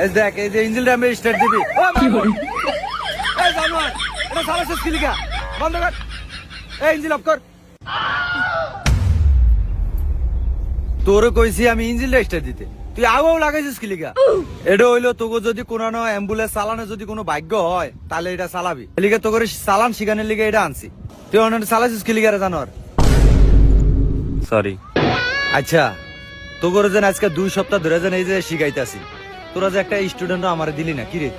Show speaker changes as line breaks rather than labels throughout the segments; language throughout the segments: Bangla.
এই দেখ এই যে ইঞ্জিন র্যামে স্টার্ট দিবি এই জানোয়ার এটা সারা শেষ কিলিকা বন্ধ কর এই ইঞ্জিন অফ কর তোরে কইছি আমি ইঞ্জিনটা স্টার্ট দিতে তুই আগাও লাগাইছিস কিলিকা এটা হইলো তোকে যদি কোনো অ্যাম্বুলেন্স চালানো যদি কোনো ভাগ্য হয় তাহলে এটা চালাবি এলিকে তোকে চালান শিখানোর লিগে এটা আনছি তুই অন্য চালাইছিস কিলিকারে জানোয়ার
সরি।
আচ্ছা তোর যেন আজকে 2 সপ্তাহ ধরে যেন এই যে শিখাইতাছি তোরা যে একটা স্টুডেন্ট আমার দিলি না কিরে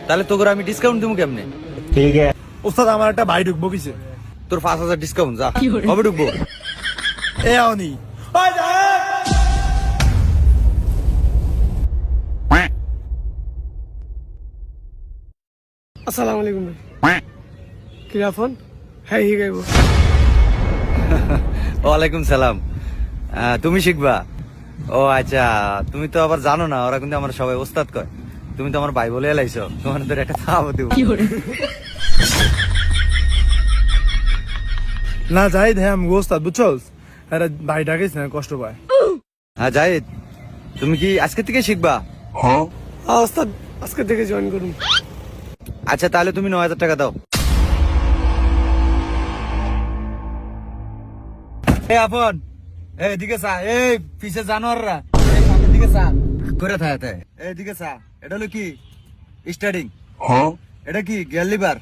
তাহলে তোর আমি ডিসকাউন্ট দিব কেমনে
ঠিক আছে
ওস্তাদ আমার একটা ভাই ঢুকবো কিসে
তোর 5000 ডিসকাউন্ট যা কবে ঢুকবো
এ আওনি
আসসালামু আলাইকুম ভাই কিরা ফোন হ্যাঁ হি গাইব
ওয়ালাইকুম সালাম তুমি শিখবা ও আচ্ছা তুমি তো আবার জানো না ওরা কিন্তু আমার সবাই ওস্তাদ কয় তুমি তো আমার ভাই বলে এলাইছো তোমার তোর একটা থামো দেবো
না যাই হ্যাঁ আমি ওস্তাদ বুঝছস আরে ভাই ডাকিস না কষ্ট পায়
হ্যাঁ জাহিদ তুমি কি আজকে থেকে শিখবা
ওস্তাদ আজকে থেকে জয়েন করুন
আচ্ছা তাহলে তুমি 9000 টাকা দাও এই আপন এদিকে চা এই পিছে জানোয়াররা এই সামনের দিকে চা করে থাকে এইদিকে চা এটা হলো কি স্টার্টিং এটা কি গিয়ার লিভার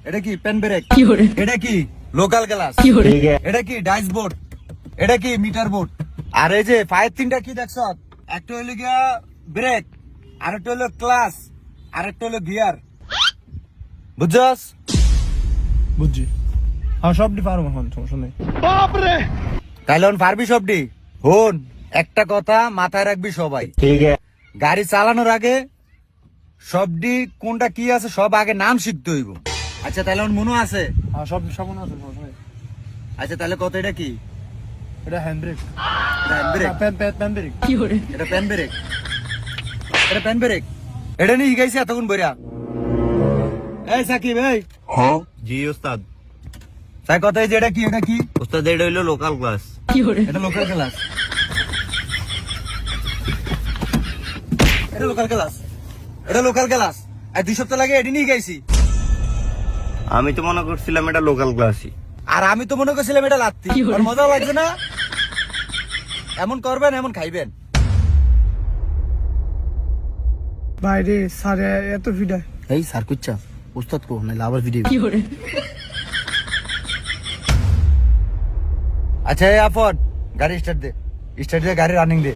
এটা কি পেন ব্রেক এটা কি লোকাল গ্লাস এটা কি ডাইস বোর্ড এটা কি মিটার বোর্ড আর এই যে ফায়ার তিনটা কি দেখছ একটা হলো গিয়া ব্রেক আরেকটা হলো ক্লাস আরেকটা হলো গিয়ার বুঝছস
বুঝছি হ্যাঁ সবটি পারবো এখন সমস্যা নেই
তাহলে পারবি সবটি হন একটা কথা মাথায় রাখবি সবাই
ঠিক আছে
গাড়ি চালানোর আগে সবটি কোনটা কি আছে সব আগে নাম শিখতে হইব আচ্ছা তাহলে মনে আছে
হ্যাঁ সব সব মনে আছে সমস্যা নেই
আচ্ছা তাহলে কত এটা কি
এটা হ্যান্ড ব্রেক
এটা হ্যান্ড ব্রেক
প্যান ব্রেক
এটা পেন ব্রেক এটা পেন ব্রেক এটা নিয়ে শিখাইছি এতক্ষণ বইরা এই সাকিব এই
জি ওস্তাদ।
তাই কথা এই যে এটা কি
ওস্তাদ এটা হইলো লোকাল ক্লাস।
এটা লোকাল ক্লাস এটা লোকাল ক্লাস এটা লোকাল ক্লাস আর 2 সপ্তাহ লাগে এটি নিয়ে গেছি
আমি তো মনে করছিলাম এটা লোকাল ক্লাসই।
আর আমি তো মনে করছিলাম এটা লাত্তি আর মজা লাগছে না এমন করবেন এমন খাইবেন
বাইরে সারে এত ভিড়
এই স্যার কুচ্চা উস্তাদ কো নাইলে আবার ভিডিও আচ্ছা এই আপন গাড়ি স্টার্ট দে গাড়ি রানিং দে